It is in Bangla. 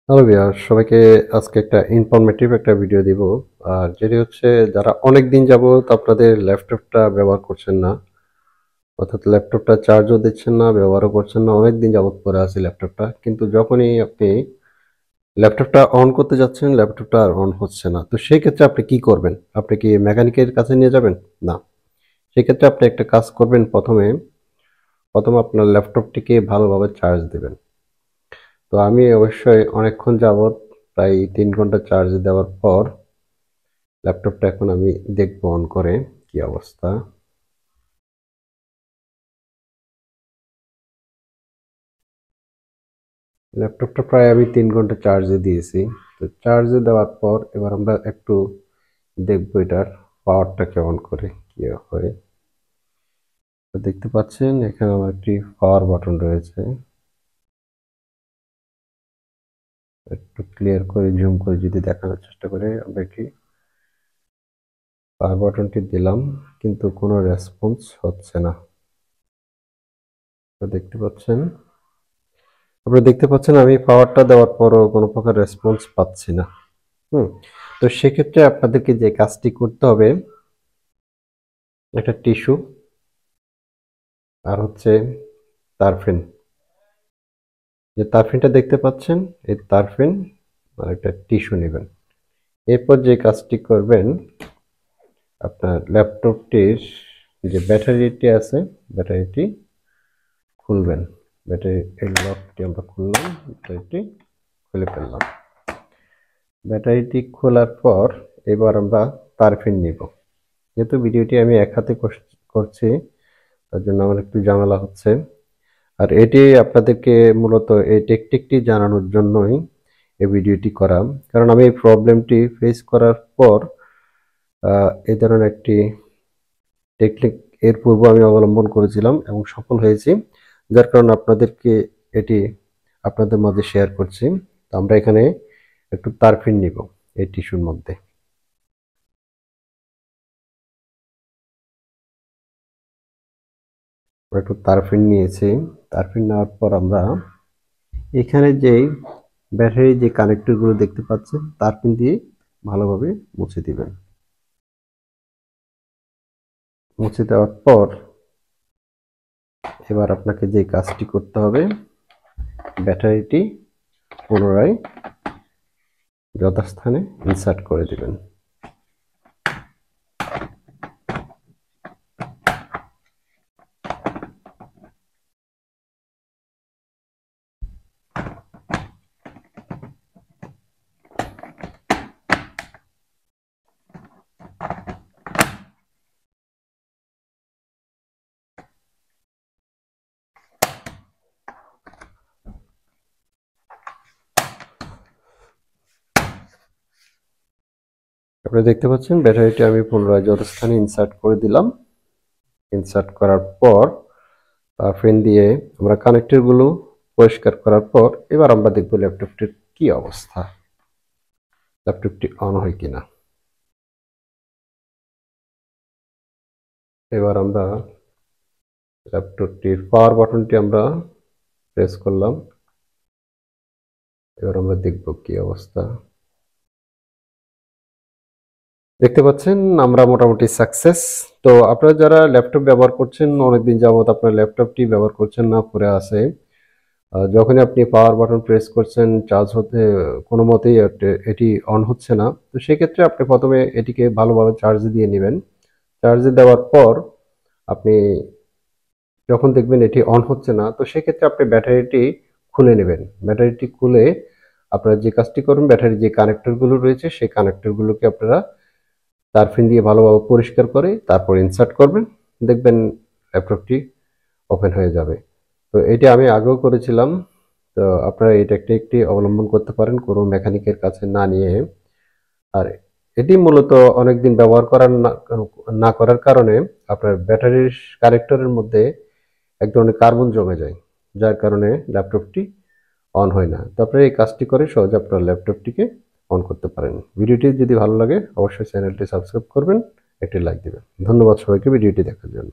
হ্যালো ভিউয়ার, সবাইকে আজকে একটা ইনফরমেটিভ একটা ভিডিও দিব। আর যেটি হচ্ছে, যারা অনেক দিন যাবত আপনাদের ল্যাপটপটা ব্যবহার করছেন না, অর্থাৎ ল্যাপটপটা চার্জও দিচ্ছেন না, ব্যবহারও করছেন না, অনেক দিন যাবত পরে আছে ল্যাপটপটা, কিন্তু যখনই আপনি ল্যাপটপটা অন করতে যাচ্ছেন ল্যাপটপটা আর অন হচ্ছে না। তো সেই ক্ষেত্রে আপনি কি করবেন? আপনি কি মেকানিকের কাছে নিয়ে যাবেন? না, সেক্ষেত্রে আপনি একটা কাজ করবেন। প্রথমে আপনার ল্যাপটপটিকে ভালোভাবে চার্জ দেবেন। তো আমি অবশ্যই অনেকক্ষণ যাবত, প্রায় 3 ঘন্টা চার্জ দেওয়ার পর ল্যাপটপটা এখন আমি দেখবো অন করে কি অবস্থা। ল্যাপটপটা প্রায় আমি 3 ঘন্টা চার্জে দিয়েছি। তো চার্জে দেওয়ার পর এবার আমরা একটু দেখবো এটার পাওয়ারটা কেমন করে কি হয়। তো দেখতে পাচ্ছেন এখানে আমার একটি পাওয়ার বাটন রয়েছে। একটু ক্লিয়ার করে জুম করে যদি দেখানোর চেষ্টা করে, আমরা একটি পাওয়ার বাটনটি দিলাম, কিন্তু কোনো রেসপন্স হচ্ছে না। তো দেখতে পাচ্ছেন আমি পাওয়ারটা দেওয়ার পরও কোনো প্রকার রেসপন্স পাচ্ছি না। তো সেক্ষেত্রে আপনাদেরকে যে কাজটি করতে হবে, একটা টিস্যু আর হচ্ছে তারফিন। যে তারফিনটা দেখতে পাচ্ছেন, এই তারফিন আর একটা টিস্যু নেবেন। এরপর যে কাজটি করবেন, আপনার ল্যাপটপটির যে ব্যাটারিটি আছে, ব্যাটারিটি খুলবেন। ব্যাটারির লকটি আমরা খুললাম, ব্যাটারিটি খুলে ফেললাম। ব্যাটারিটি খোলার পর এবার আমরা তারফিন নিব। যেহেতু ভিডিওটি আমি এক হাতে করছি, তার জন্য আমার একটু ঝামেলা হচ্ছে। আর এটি আপনাদেরকে মূলত এই টেকনিকটি জানানোর জন্যই এই ভিডিওটি করা। কারণ আমি এই প্রবলেমটি ফেস করার পর এই ধরনের একটি টেকনিক এর পূর্বে আমি অবলম্বন করেছিলাম এবং সফল হয়েছি, যার কারণে আপনাদেরকে এটি আপনাদের মাঝে শেয়ার করছি। তো আমরা এখানে একটু তারফিন নিব এই টিস্যুর মধ্যে। আমরা একটু তারফিন নিয়েছি। তারফিন নেওয়ার পর আমরা এখানে যেই ব্যাটারি যে কানেক্টরগুলো দেখতে পাচ্ছেন, তারপিন দিয়ে ভালোভাবে মুছে দিবেন। মুছে দেওয়ার পর এবার আপনাকে যে কাজটি করতে হবে, ব্যাটারিটি পুনরায় যথাস্থানে ইনসার্ট করে দিবেন। আপনি দেখতে পাচ্ছেন ব্যাটারিটি আমি পুনরায় যথাস্থানে ইনসার্ট করে দিলাম। ইনসার্ট করার পর পেন দিয়ে আমরা কানেক্টরগুলো পরিষ্কার করার পর এবার আমরা দেখব ল্যাপটপটির কি অবস্থা, ল্যাপটপটি অন হয় কিনা। এবার আমরা ল্যাপটপটির পাওয়ার বাটনটি আমরা প্রেস করলাম। এবার আমরা দেখব কি অবস্থা। দেখতে পাচ্ছেন আমরা মোটামুটি সাকসেস। তো আপনারা যারা ল্যাপটপ ব্যবহার করছেন, অনেকদিন যাবত আপনার ল্যাপটপটি ব্যবহার করছেন না, পড়ে আছে, যখনই আপনি পাওয়ার বাটন প্রেস করছেন চার্জ হতে কোনো মতেই এটি অন হচ্ছে না, তো সেক্ষেত্রে আপনি প্রথমে এটিকে ভালোভাবে চার্জে দিয়ে নেবেন। চার্জে দেওয়ার পর আপনি যখন দেখবেন এটি অন হচ্ছে না, তো সেক্ষেত্রে আপনি ব্যাটারিটি খুলে নেবেন। ব্যাটারিটি খুলে আপনারা যে কাজটি করবেন, ব্যাটারির যে কানেক্টরগুলো রয়েছে সেই কানেক্টরগুলোকে আপনারা তারফিন দিয়ে ভালোভাবে পরিষ্কার করে তারপর ইনসার্ট করবেন। দেখবেন ল্যাপটপটি ওপেন হয়ে যাবে। তো এটি আমি আগেও করেছিলাম। তো আপনারা এই টেকনিকটি অবলম্বন করতে পারেন কোনো মেকানিকের কাছে না নিয়ে। আর এটি মূলত অনেকদিন ব্যবহার করার না করার কারণে আপনার ব্যাটারির কানেক্টরের মধ্যে এক ধরনের কার্বন জমে যায়, যার কারণে ল্যাপটপটি অন হয় না। তো আপনারা এই কাজটি করে সহজে আপনার ল্যাপটপটিকে অন করতে পারেন। ভিডিওটি যদি ভালো লাগে অবশ্যই চ্যানেলটি সাবস্ক্রাইব করবেন, একটি লাইক দিবেন। ধন্যবাদ সবাইকে ভিডিওটি দেখার জন্য।